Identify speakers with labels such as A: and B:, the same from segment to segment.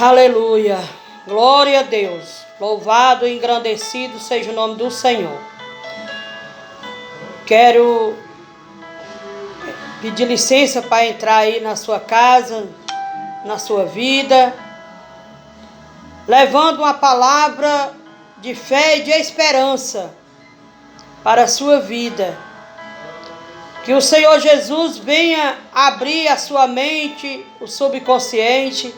A: Aleluia, glória a Deus, louvado e engrandecido seja o nome do Senhor. Quero pedir licença para entrar aí na sua casa, na sua vida, levando uma palavra de fé e de esperança para a sua vida. Que o Senhor Jesus venha abrir a sua mente, o subconsciente,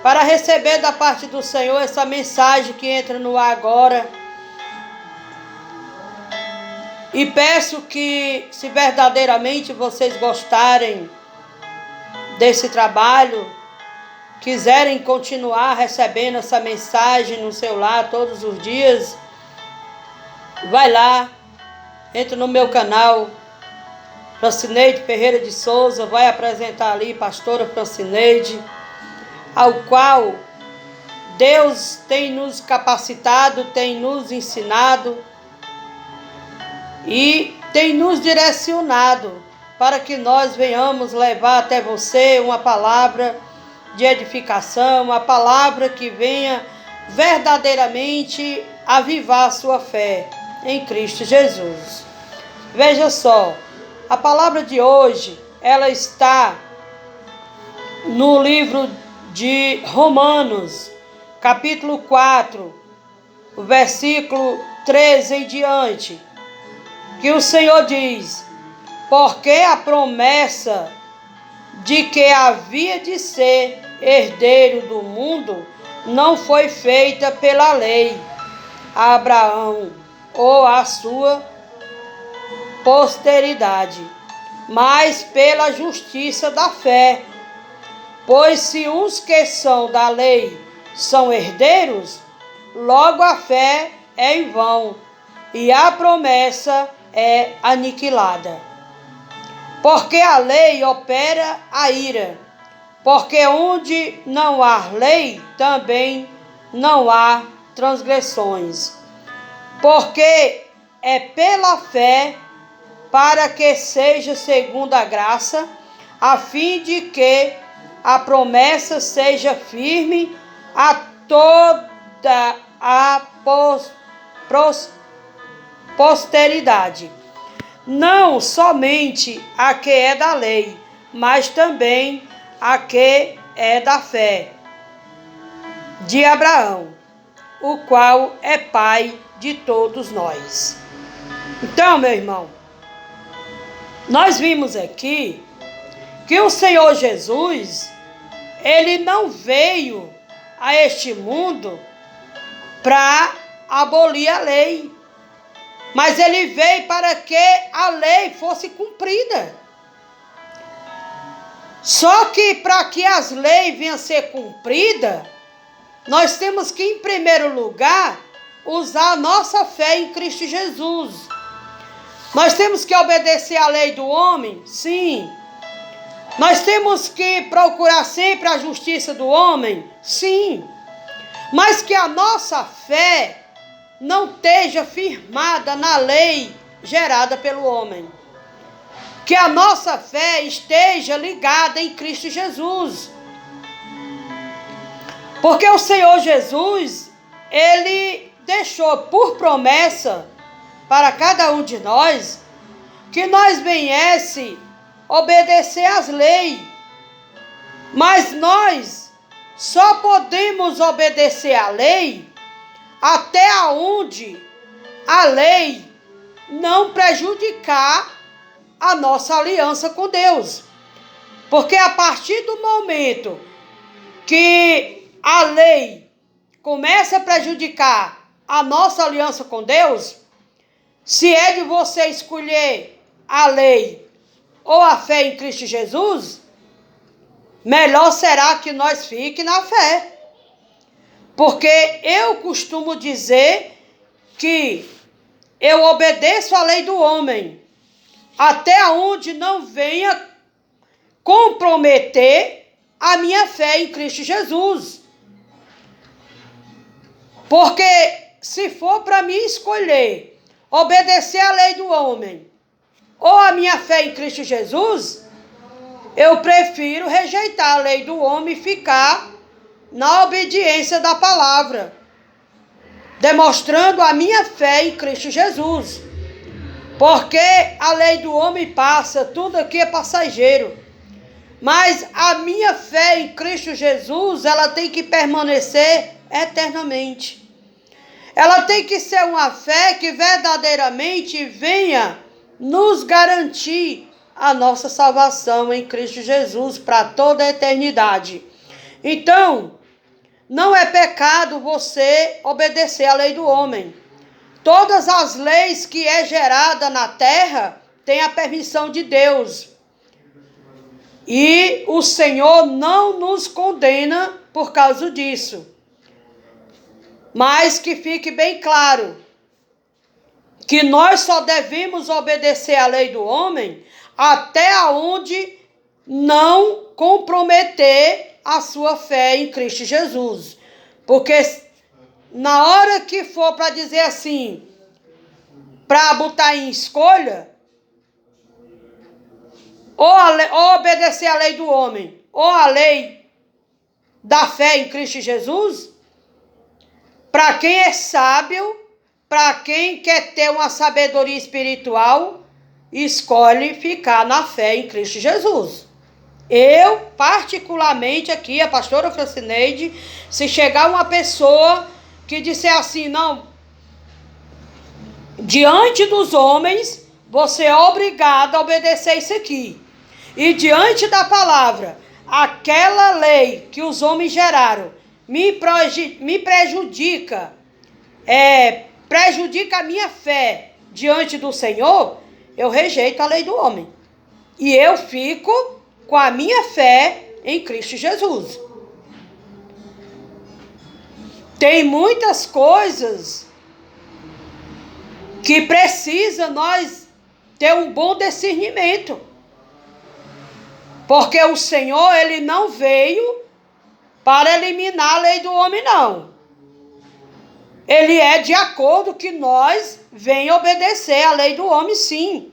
A: para receber da parte do Senhor essa mensagem que entra no ar agora. E peço que, se verdadeiramente vocês gostarem desse trabalho, quiserem continuar recebendo essa mensagem no seu lar todos os dias, vai lá, entra no meu canal, Francineide Ferreira de Souza, vai apresentar ali pastora Francineide, ao qual Deus tem nos capacitado, tem nos ensinado e tem nos direcionado para que nós venhamos levar até você uma palavra de edificação, uma palavra que venha verdadeiramente avivar a sua fé em Cristo Jesus. Veja só, a palavra de hoje, ela está no livro de Romanos, capítulo 4, versículo 13 em diante, que o Senhor diz: porque a promessa de que havia de ser herdeiro do mundo não foi feita pela lei a Abraão ou a sua posteridade, mas pela justiça da fé. Pois se os que são da lei são herdeiros, logo a fé é em vão e a promessa é aniquilada. Porque a lei opera a ira, porque onde não há lei, também não há transgressões. Porque é pela fé, para que seja segundo a graça, a fim de que a promessa seja firme a toda a posteridade, não somente a que é da lei, mas também a que é da fé de Abraão, o qual é pai de todos nós. Então, meu irmão, nós vimos aqui que o Senhor Jesus, ele não veio a este mundo para abolir a lei, mas ele veio para que a lei fosse cumprida. Só que para que as leis venham a ser cumpridas, nós temos que, em primeiro lugar, usar a nossa fé em Cristo Jesus. Nós temos que obedecer à lei do homem? Sim. Nós temos que procurar sempre a justiça do homem? Sim. Mas que a nossa fé não esteja firmada na lei gerada pelo homem. Que a nossa fé esteja ligada em Cristo Jesus. Porque o Senhor Jesus, ele deixou por promessa para cada um de nós que nós viesse obedecer às leis. Mas nós só podemos obedecer à lei até onde a lei não prejudicar a nossa aliança com Deus. Porque a partir do momento que a lei começa a prejudicar a nossa aliança com Deus, se é de você escolher a lei ou a fé em Cristo Jesus, melhor será que nós fiquemos na fé. Porque eu costumo dizer que eu obedeço à lei do homem, até onde não venha comprometer a minha fé em Cristo Jesus. Porque se for para mim escolher obedecer à lei do homem ou a minha fé em Cristo Jesus, eu prefiro rejeitar a lei do homem e ficar na obediência da palavra, demonstrando a minha fé em Cristo Jesus. Porque a lei do homem passa, tudo aqui é passageiro. Mas a minha fé em Cristo Jesus, ela tem que permanecer eternamente. Ela tem que ser uma fé que verdadeiramente venha nos garantir a nossa salvação em Cristo Jesus para toda a eternidade. Então, não é pecado você obedecer à lei do homem. Todas as leis que é gerada na terra têm a permissão de Deus. E o Senhor não nos condena por causa disso. Mas que fique bem claro que nós só devemos obedecer à lei do homem até onde não comprometer a sua fé em Cristo Jesus. Porque na hora que for para dizer assim, para botar em escolha, ou obedecer à lei do homem, ou a lei da fé em Cristo Jesus, para quem é sábio, para quem quer ter uma sabedoria espiritual, escolhe ficar na fé em Cristo Jesus. Eu, particularmente aqui, a pastora Francineide, se chegar uma pessoa que disser assim, não, diante dos homens, você é obrigado a obedecer isso aqui. E diante da palavra, aquela lei que os homens geraram me prejudica, prejudica a minha fé diante do Senhor, eu rejeito a lei do homem. E eu fico com a minha fé em Cristo Jesus. Tem muitas coisas que precisa nós ter um bom discernimento. Porque o Senhor, ele não veio para eliminar a lei do homem, não. Ele é de acordo que nós venhamos obedecer à lei do homem, sim.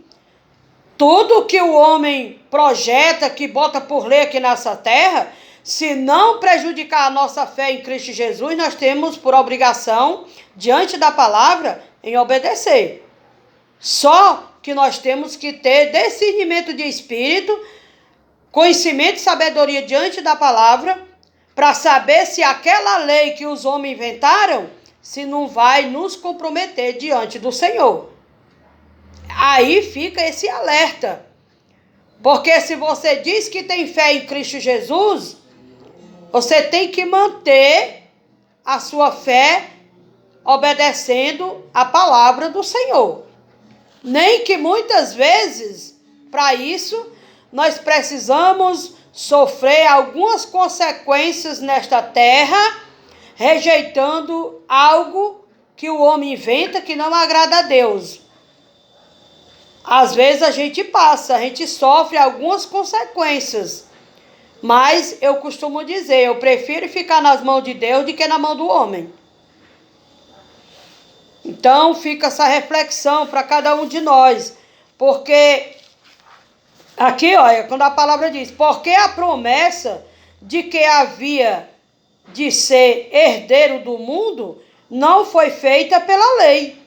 A: Tudo que o homem projeta, que bota por lei aqui nessa terra, se não prejudicar a nossa fé em Cristo Jesus, nós temos por obrigação, diante da palavra, em obedecer. Só que nós temos que ter discernimento de espírito, conhecimento e sabedoria diante da palavra, para saber se aquela lei que os homens inventaram, se não vai nos comprometer diante do Senhor. Aí fica esse alerta. Porque se você diz que tem fé em Cristo Jesus, você tem que manter a sua fé obedecendo a palavra do Senhor. Nem que muitas vezes, para isso, nós precisamos sofrer algumas consequências nesta terra, rejeitando algo que o homem inventa que não agrada a Deus. Às vezes a gente sofre algumas consequências. Mas eu costumo dizer, eu prefiro ficar nas mãos de Deus do que na mão do homem. Então fica essa reflexão para cada um de nós. Porque aqui, olha, quando a palavra diz, porque a promessa de que havia de ser herdeiro do mundo não foi feita pela lei.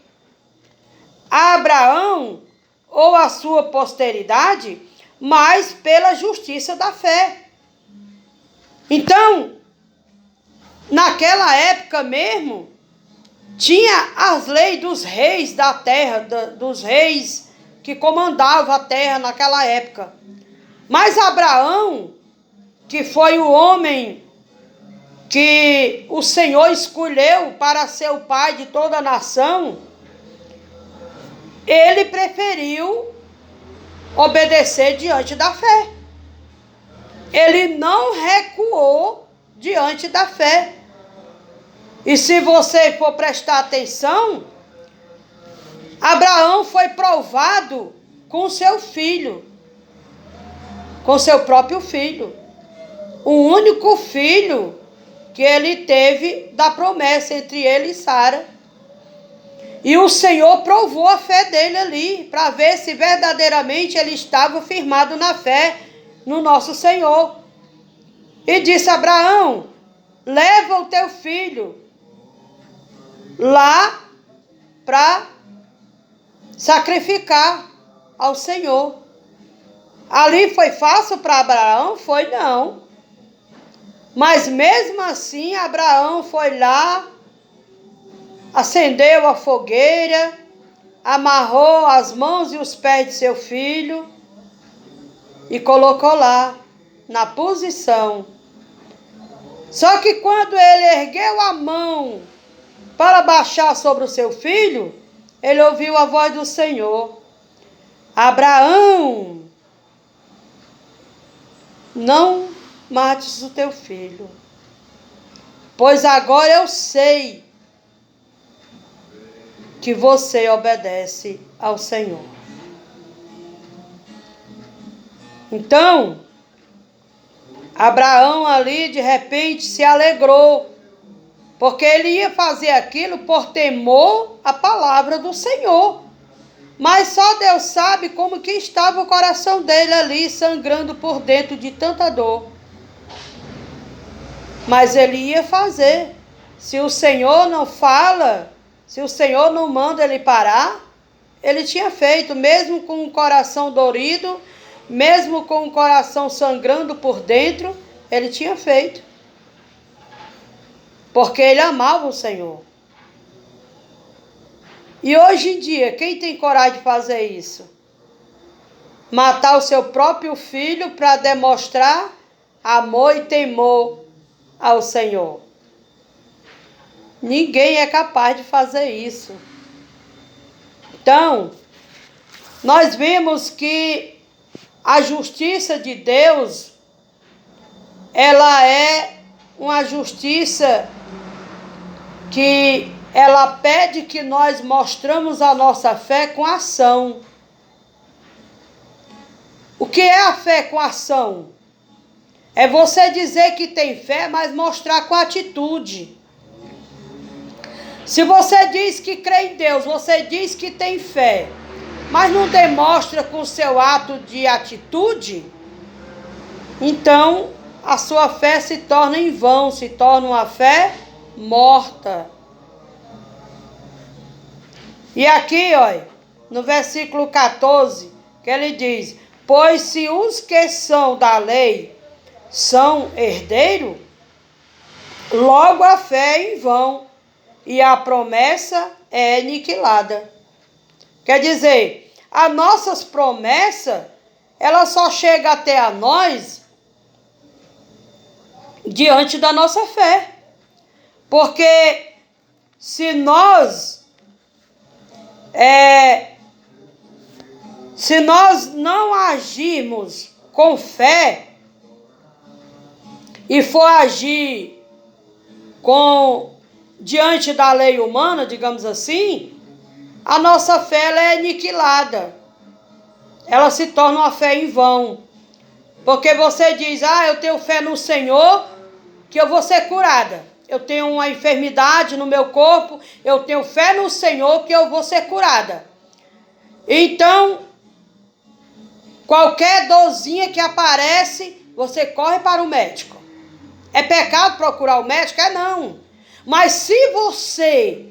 A: Abraão ou a sua posteridade, mas pela justiça da fé. Então, naquela época mesmo, tinha as leis dos reis da terra, dos reis que comandavam a terra naquela época. Mas Abraão, que foi o homem que o Senhor escolheu para ser o pai de toda a nação, ele preferiu obedecer diante da fé. Ele não recuou diante da fé. E se você for prestar atenção, Abraão foi provado com seu filho, com seu próprio filho. O único filho que ele teve da promessa entre ele e Sara. E o Senhor provou a fé dele ali, para ver se verdadeiramente ele estava firmado na fé no nosso Senhor. E disse a Abraão, leva o teu filho lá para sacrificar ao Senhor. Ali foi fácil para Abraão? Foi não. Mas mesmo assim, Abraão foi lá, acendeu a fogueira, amarrou as mãos e os pés de seu filho e colocou lá, na posição. Só que quando ele ergueu a mão para baixar sobre o seu filho, ele ouviu a voz do Senhor: Abraão, não mates o teu filho, pois agora eu sei que você obedece ao Senhor. Então, Abraão ali de repente se alegrou, porque ele ia fazer aquilo por temor à palavra do Senhor. Mas só Deus sabe como que estava o coração dele ali, sangrando por dentro de tanta dor. Mas ele ia fazer. Se o Senhor não fala, se o Senhor não manda ele parar, ele tinha feito, mesmo com o coração dorido, mesmo com o coração sangrando por dentro, ele tinha feito. Porque ele amava o Senhor. E hoje em dia, quem tem coragem de fazer isso? Matar o seu próprio filho para demonstrar amor e temor ao Senhor. Ninguém é capaz de fazer isso. Então, nós vimos que a justiça de Deus, ela é uma justiça que ela pede que nós mostramos a nossa fé com ação. O que é a fé com ação? É você dizer que tem fé, mas mostrar com atitude. Se você diz que crê em Deus, você diz que tem fé, mas não demonstra com o seu ato de atitude, então a sua fé se torna em vão, se torna uma fé morta. E aqui, olha, no versículo 14, que ele diz: pois se os que são da lei são herdeiros, logo a fé é em vão, e a promessa é aniquilada. Quer dizer, as nossas promessas, ela só chega até a nós diante da nossa fé. Porque se nós não agirmos com fé e for agir diante da lei humana, digamos assim, a nossa fé ela é aniquilada. Ela se torna uma fé em vão. Porque você diz: eu tenho fé no Senhor que eu vou ser curada. Eu tenho uma enfermidade no meu corpo, eu tenho fé no Senhor que eu vou ser curada. Então, qualquer dorzinha que aparece, você corre para o médico. É pecado procurar o médico? É não. Mas se você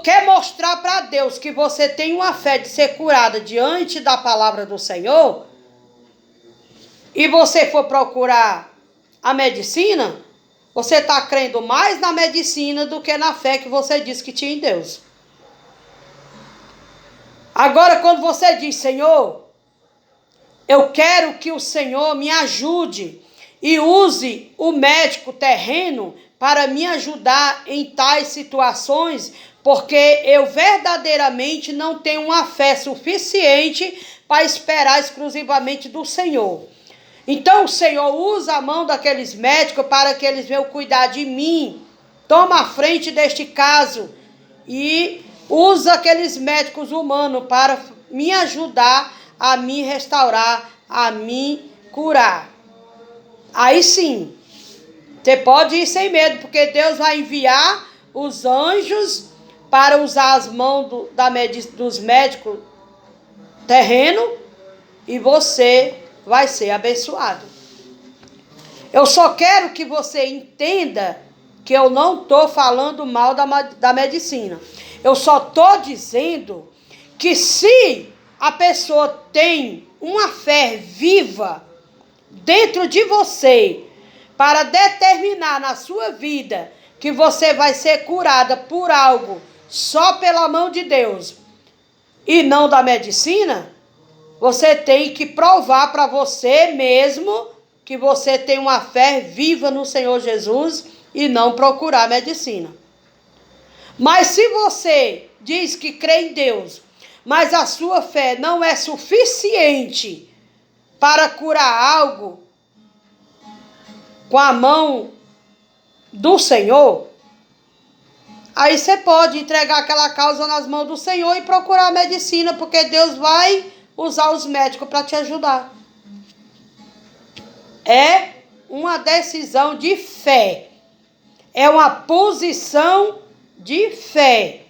A: quer mostrar para Deus que você tem uma fé de ser curada diante da palavra do Senhor, e você for procurar a medicina, você está crendo mais na medicina do que na fé que você disse que tinha em Deus. Agora, quando você diz: Senhor, eu quero que o Senhor me ajude e use o médico terreno para me ajudar em tais situações, porque eu verdadeiramente não tenho uma fé suficiente para esperar exclusivamente do Senhor. Então o Senhor usa a mão daqueles médicos para que eles venham cuidar de mim. Toma a frente deste caso e usa aqueles médicos humanos para me ajudar a me restaurar, a me curar. Aí sim, você pode ir sem medo, porque Deus vai enviar os anjos para usar as mãos dos médicos terreno, e você vai ser abençoado. Eu só quero que você entenda que eu não estou falando mal da medicina. Eu só estou dizendo que se a pessoa tem uma fé viva dentro de você para determinar na sua vida que você vai ser curada por algo só pela mão de Deus e não da medicina, você tem que provar para você mesmo que você tem uma fé viva no Senhor Jesus e não procurar medicina. Mas se você diz que crê em Deus, mas a sua fé não é suficiente para curar algo com a mão do Senhor, aí você pode entregar aquela causa nas mãos do Senhor e procurar a medicina, porque Deus vai usar os médicos para te ajudar. É uma decisão de fé. É uma posição de fé.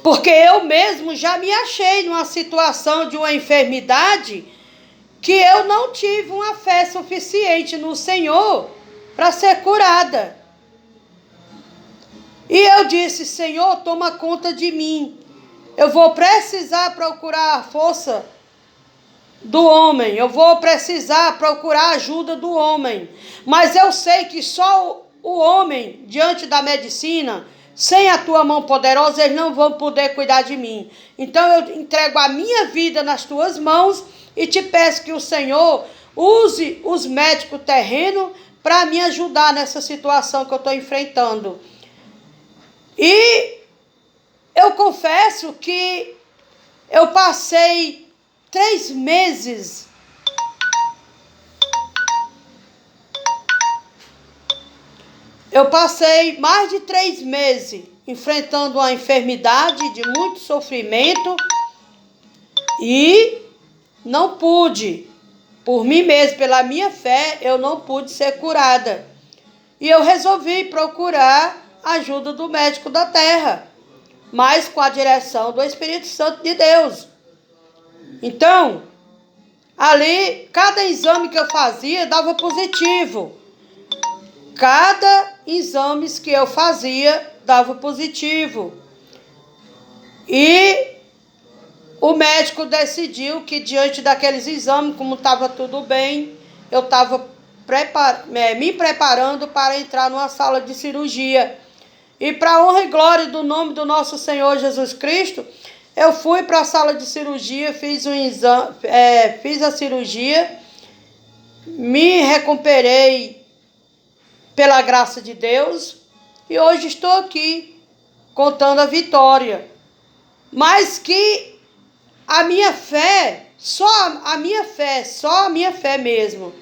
A: Porque eu mesmo já me achei numa situação de uma enfermidade que eu não tive uma fé suficiente no Senhor para ser curada. E eu disse: Senhor, toma conta de mim. Eu vou precisar procurar a força do homem. Eu vou precisar procurar a ajuda do homem. Mas eu sei que só o homem, diante da medicina, sem a tua mão poderosa, eles não vão poder cuidar de mim. Então eu entrego a minha vida nas tuas mãos e te peço que o Senhor use os médicos terrenos para me ajudar nessa situação que eu estou enfrentando. E eu confesso que eu passei 3 meses Eu passei mais de 3 meses enfrentando uma enfermidade de muito sofrimento e não pude, por mim mesmo, pela minha fé, eu não pude ser curada. E eu resolvi procurar a ajuda do médico da terra, mas com a direção do Espírito Santo de Deus. Então, ali, cada exame que eu fazia dava positivo. Cada exame que eu fazia dava positivo. E o médico decidiu que diante daqueles exames, como estava tudo bem, eu estava me preparando para entrar numa sala de cirurgia. E para honra e glória do nome do nosso Senhor Jesus Cristo, eu fui para a sala de cirurgia, fiz a cirurgia, me recuperei pela graça de Deus, e hoje estou aqui contando a vitória. Mas que a minha fé, só a minha fé mesmo,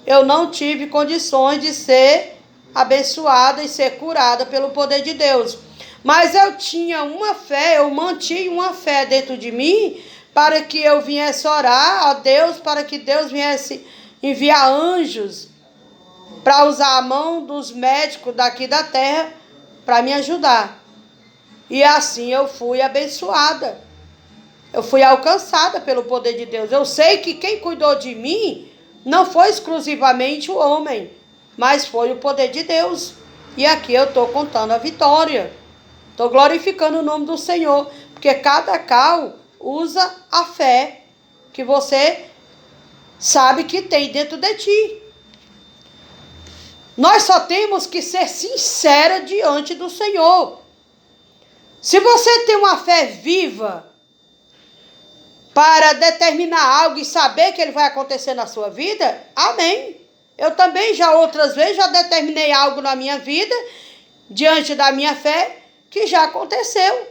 A: eu não tive condições de ser abençoada e ser curada pelo poder de Deus. Mas eu tinha uma fé, eu mantinha uma fé dentro de mim para que eu viesse orar a Deus, para que Deus viesse enviar anjos para usar a mão dos médicos daqui da terra para me ajudar. E assim eu fui abençoada. Eu fui alcançada pelo poder de Deus. Eu sei que quem cuidou de mim não foi exclusivamente o homem, mas foi o poder de Deus. E aqui eu estou contando a vitória. Estou glorificando o nome do Senhor, porque cada qual usa a fé que você sabe que tem dentro de ti. Nós só temos que ser sinceros diante do Senhor. Se você tem uma fé viva para determinar algo e saber que ele vai acontecer na sua vida, amém. Eu também já outras vezes já determinei algo na minha vida, diante da minha fé, que já aconteceu.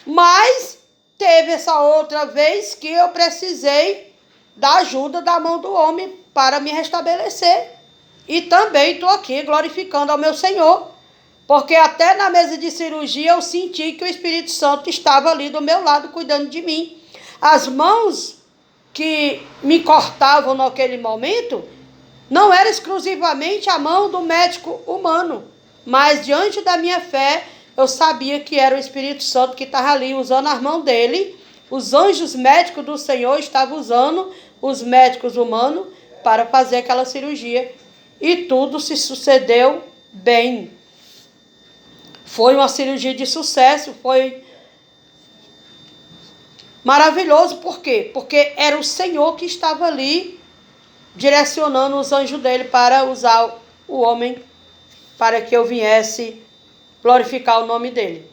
A: Mas teve essa outra vez que eu precisei da ajuda da mão do homem para me restabelecer. E também estou aqui glorificando ao meu Senhor, porque até na mesa de cirurgia eu senti que o Espírito Santo estava ali do meu lado cuidando de mim. As mãos que me cortavam naquele momento não era exclusivamente a mão do médico humano, mas diante da minha fé eu sabia que era o Espírito Santo que estava ali usando as mãos dele. Os anjos médicos do Senhor estavam usando os médicos humanos para fazer aquela cirurgia. E tudo se sucedeu bem. Foi uma cirurgia de sucesso, foi maravilhoso. Por quê? Porque era o Senhor que estava ali direcionando os anjos dele para usar o homem para que eu viesse glorificar o nome dele.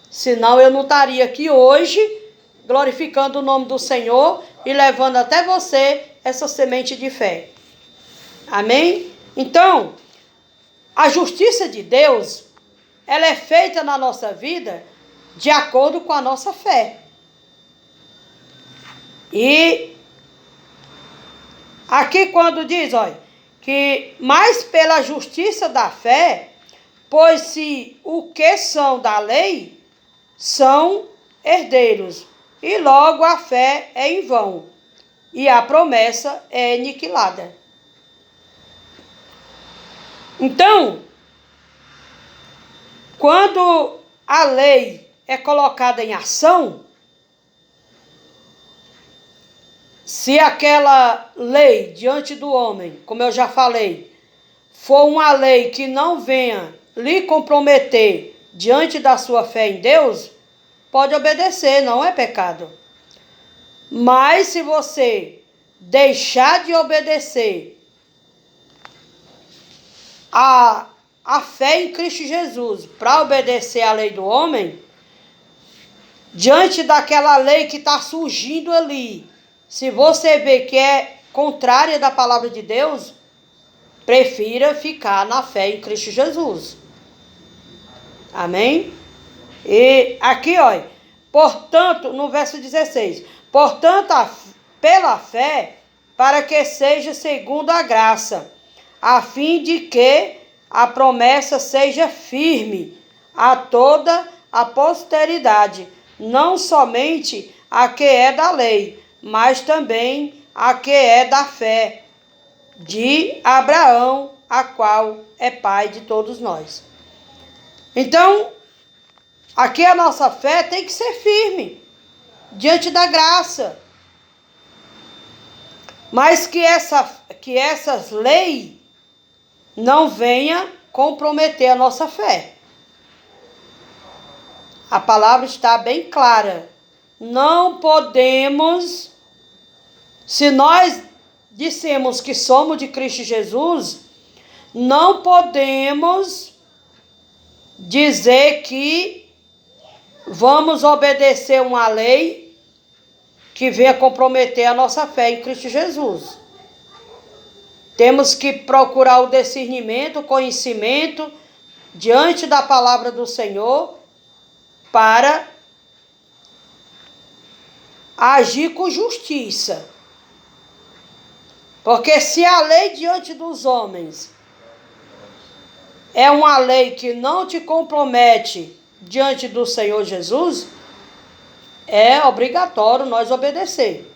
A: Senão eu não estaria aqui hoje glorificando o nome do Senhor e levando até você essa semente de fé. Amém? Então, a justiça de Deus, ela é feita na nossa vida de acordo com a nossa fé. E aqui quando diz, olha, que mais pela justiça da fé, pois se o que são da lei são herdeiros, e logo a fé é em vão, e a promessa é aniquilada. Então, quando a lei é colocada em ação, se aquela lei diante do homem, como eu já falei, for uma lei que não venha lhe comprometer diante da sua fé em Deus, pode obedecer, não é pecado. Mas se você deixar de obedecer a fé em Cristo Jesus para obedecer à lei do homem, diante daquela lei que está surgindo ali, se você vê que é contrária da palavra de Deus, prefira ficar na fé em Cristo Jesus. Amém? E aqui, olha, portanto, no verso 16, portanto, pela fé, para que seja segundo a graça, a fim de que a promessa seja firme a toda a posteridade, não somente a que é da lei, mas também a que é da fé de Abraão, a qual é pai de todos nós. Então, aqui a nossa fé tem que ser firme diante da graça. Mas que essas leis não venham comprometer a nossa fé. A palavra está bem clara. Não podemos, se nós dissemos que somos de Cristo Jesus, não podemos dizer que vamos obedecer uma lei que venha comprometer a nossa fé em Cristo Jesus. Temos que procurar o discernimento, o conhecimento diante da palavra do Senhor para agir com justiça. Porque se a lei diante dos homens é uma lei que não te compromete diante do Senhor Jesus, é obrigatório nós obedecer.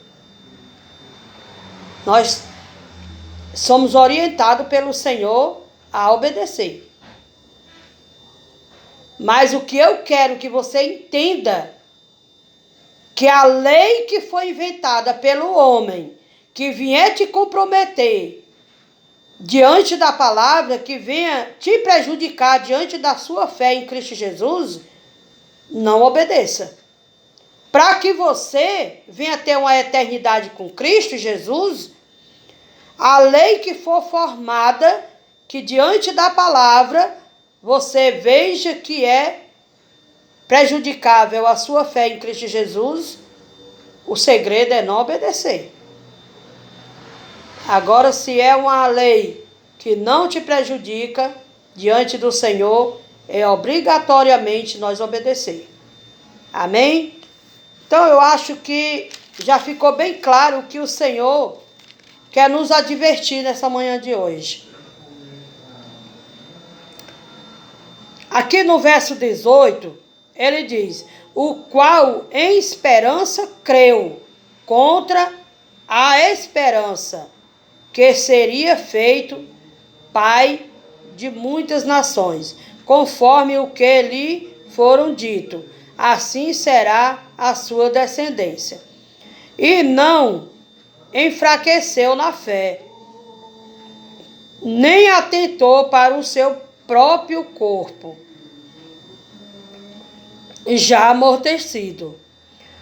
A: Nós somos orientados pelo Senhor a obedecer. Mas o que eu quero que você entenda, que a lei que foi inventada pelo homem, que vier te comprometer diante da palavra, que venha te prejudicar diante da sua fé em Cristo Jesus, não obedeça. Para que você venha ter uma eternidade com Cristo Jesus, a lei que for formada, que diante da palavra você veja que é prejudicável a sua fé em Cristo Jesus, o segredo é não obedecer. Agora, se é uma lei que não te prejudica diante do Senhor, é obrigatoriamente nós obedecer. Amém? Então, eu acho que já ficou bem claro que o Senhor quer nos advertir nessa manhã de hoje. Aqui no verso 18, ele diz: o qual em esperança creu, contra a esperança, que seria feito pai de muitas nações, conforme o que lhe foram dito, assim será a sua descendência. E não enfraqueceu na fé, nem atentou para o seu próprio corpo, já amortecido,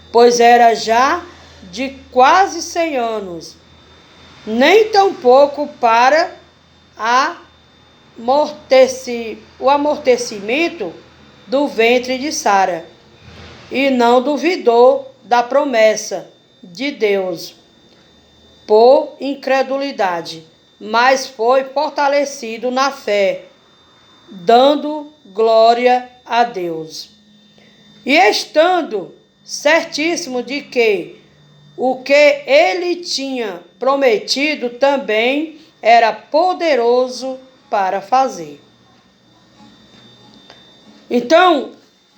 A: pois era já de quase 100 anos, nem tampouco para o amortecimento do ventre de Sara, e não duvidou da promessa de Deus por incredulidade, mas foi fortalecido na fé, dando glória a Deus. E estando certíssimo de que o que ele tinha prometido também era poderoso para fazer. Então,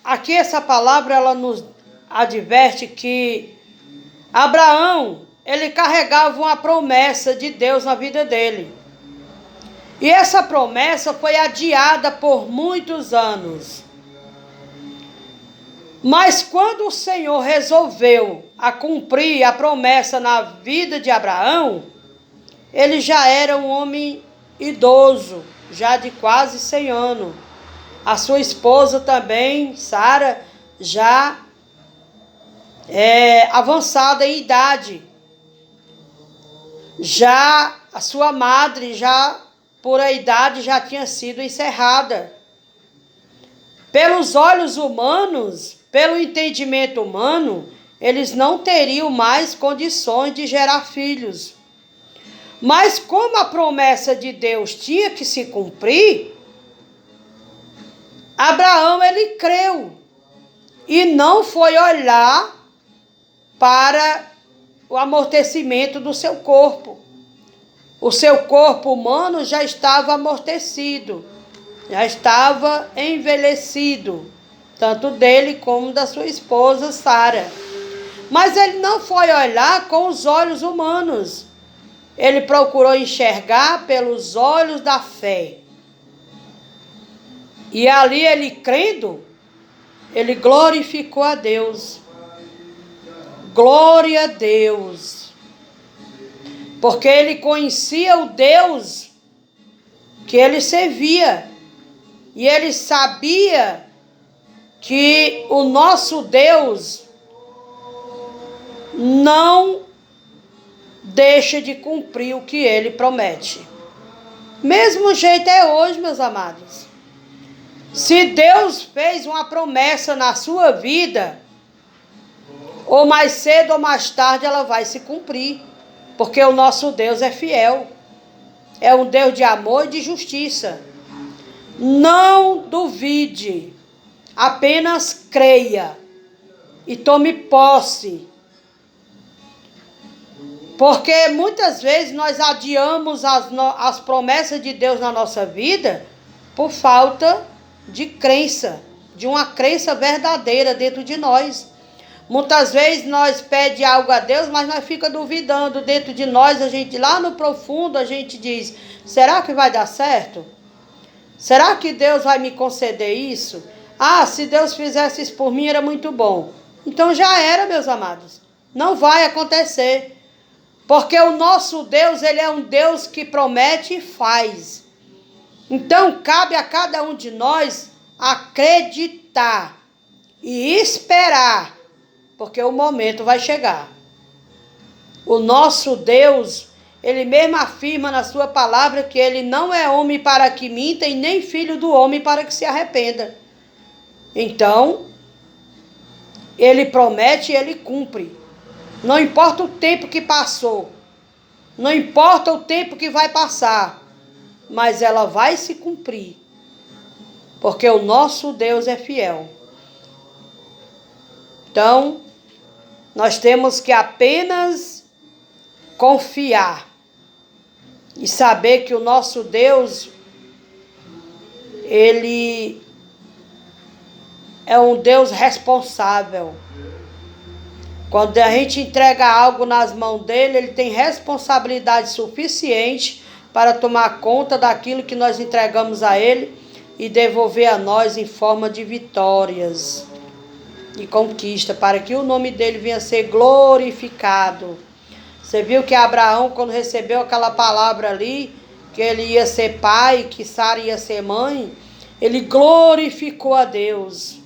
A: aqui essa palavra ela nos adverte que Abraão, ele carregava uma promessa de Deus na vida dele. E essa promessa foi adiada por muitos anos. Mas quando o Senhor resolveu cumprir a promessa na vida de Abraão, ele já era um homem idoso, já de quase 100 anos. A sua esposa também, Sara, já avançada em idade. Já a sua madre, já por a idade, já tinha sido encerrada. Pelos olhos humanos, pelo entendimento humano, eles não teriam mais condições de gerar filhos. Mas como a promessa de Deus tinha que se cumprir, Abraão, ele creu e não foi olhar para o amortecimento do seu corpo. O seu corpo humano já estava amortecido, já estava envelhecido, tanto dele como da sua esposa Sara. Mas ele não foi olhar com os olhos humanos. Ele procurou enxergar pelos olhos da fé. E ali ele crendo, ele glorificou a Deus. Glória a Deus. Porque ele conhecia o Deus que ele servia. E ele sabia que o nosso Deus não deixa de cumprir o que ele promete. Mesmo jeito é hoje, meus amados. Se Deus fez uma promessa na sua vida, ou mais cedo ou mais tarde ela vai se cumprir. Porque o nosso Deus é fiel. É um Deus de amor e de justiça. Não duvide, apenas creia e tome posse. Porque muitas vezes nós adiamos as promessas de Deus na nossa vida por falta de crença, de uma crença verdadeira dentro de nós. Muitas vezes nós pedimos algo a Deus, mas nós ficamos duvidando dentro de nós, a gente lá no profundo, a gente diz, será que vai dar certo? Será que Deus vai me conceder isso? Ah, se Deus fizesse isso por mim era muito bom. Então já era, meus amados. Não vai acontecer. Porque o nosso Deus, ele é um Deus que promete e faz. Então cabe a cada um de nós acreditar e esperar, porque o momento vai chegar. O nosso Deus, ele mesmo afirma na sua palavra que ele não é homem para que minta e nem filho do homem para que se arrependa. Então, ele promete e ele cumpre. Não importa o tempo que passou, não importa o tempo que vai passar, mas ela vai se cumprir, porque o nosso Deus é fiel. Então, nós temos que apenas confiar e saber que o nosso Deus, ele é um Deus responsável. Quando a gente entrega algo nas mãos dele, ele tem responsabilidade suficiente para tomar conta daquilo que nós entregamos a ele e devolver a nós em forma de vitórias e conquista, para que o nome dele venha a ser glorificado. Você viu que Abraão, quando recebeu aquela palavra ali, que ele ia ser pai, que Sara ia ser mãe, ele glorificou a Deus.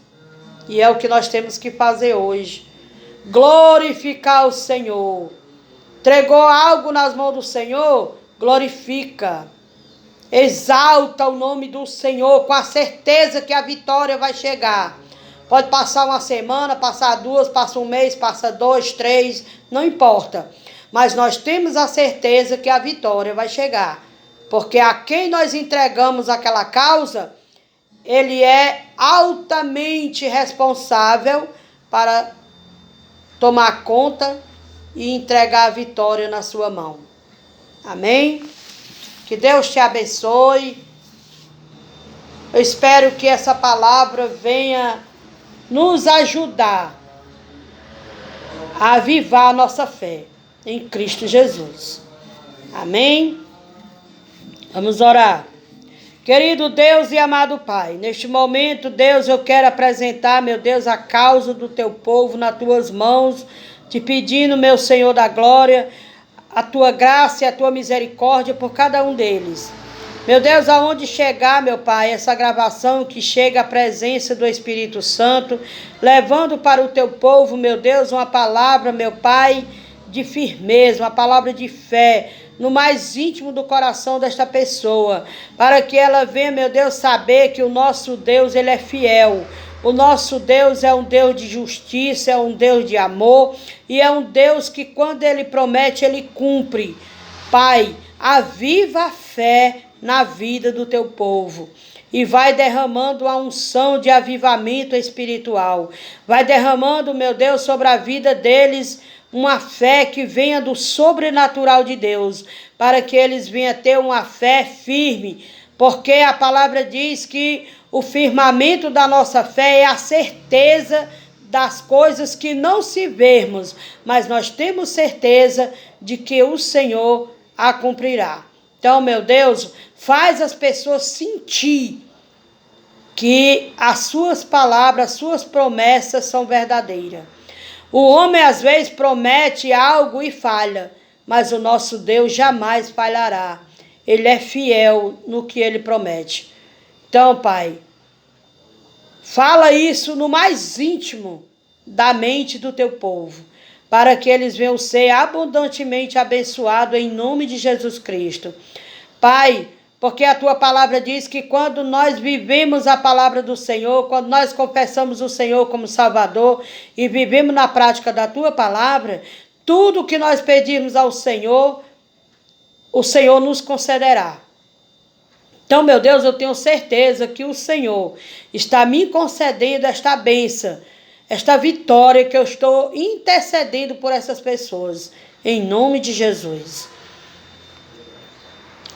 A: E é o que nós temos que fazer hoje. Glorificar o Senhor. Entregou algo nas mãos do Senhor? Glorifica. Exalta o nome do Senhor com a certeza que a vitória vai chegar. Pode passar uma semana, passar 2, passa um mês, passa 2, 3, não importa. Mas nós temos a certeza que a vitória vai chegar. Porque a quem nós entregamos aquela causa, ele é altamente responsável para tomar conta e entregar a vitória na sua mão. Amém? Que Deus te abençoe. Eu espero que essa palavra venha nos ajudar a avivar a nossa fé em Cristo Jesus. Amém? Vamos orar. Querido Deus e amado Pai, neste momento, Deus, eu quero apresentar, meu Deus, a causa do teu povo nas tuas mãos, te pedindo, meu Senhor da glória, a tua graça e a tua misericórdia por cada um deles. Meu Deus, aonde chegar, meu Pai, essa gravação que chega à presença do Espírito Santo, levando para o teu povo, meu Deus, uma palavra, meu Pai, de firmeza, uma palavra de fé, no mais íntimo do coração desta pessoa, para que ela venha, meu Deus, saber que o nosso Deus, ele é fiel. O nosso Deus é um Deus de justiça, é um Deus de amor, e é um Deus que quando ele promete, ele cumpre. Pai, aviva a fé na vida do teu povo e vai derramando a unção de avivamento espiritual. Vai derramando, meu Deus, sobre a vida deles uma fé que venha do sobrenatural de Deus, para que eles venham ter uma fé firme, porque a palavra diz que o firmamento da nossa fé é a certeza das coisas que não se vermos, mas nós temos certeza de que o Senhor a cumprirá. Então, meu Deus, faz as pessoas sentir que as suas palavras, as suas promessas são verdadeiras. O homem às vezes promete algo e falha, mas o nosso Deus jamais falhará. Ele é fiel no que ele promete. Então, Pai, fala isso no mais íntimo da mente do teu povo, para que eles venham ser abundantemente abençoados em nome de Jesus Cristo. Pai, porque a tua palavra diz que quando nós vivemos a palavra do Senhor, quando nós confessamos o Senhor como Salvador e vivemos na prática da tua palavra, tudo que nós pedimos ao Senhor, o Senhor nos concederá. Então, meu Deus, eu tenho certeza que o Senhor está me concedendo esta bênção, esta vitória que eu estou intercedendo por essas pessoas, em nome de Jesus.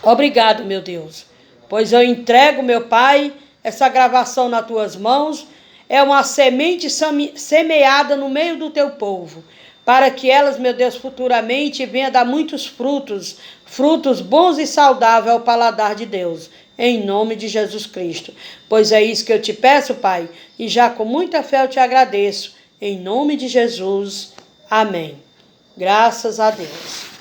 A: Obrigado, meu Deus, pois eu entrego, meu Pai, essa gravação nas tuas mãos. É uma semente semeada no meio do teu povo, para que elas, meu Deus, futuramente venham dar muitos frutos, frutos bons e saudáveis ao paladar de Deus, em nome de Jesus Cristo. Pois é isso que eu te peço, Pai, e já com muita fé eu te agradeço, em nome de Jesus. Amém. Graças a Deus.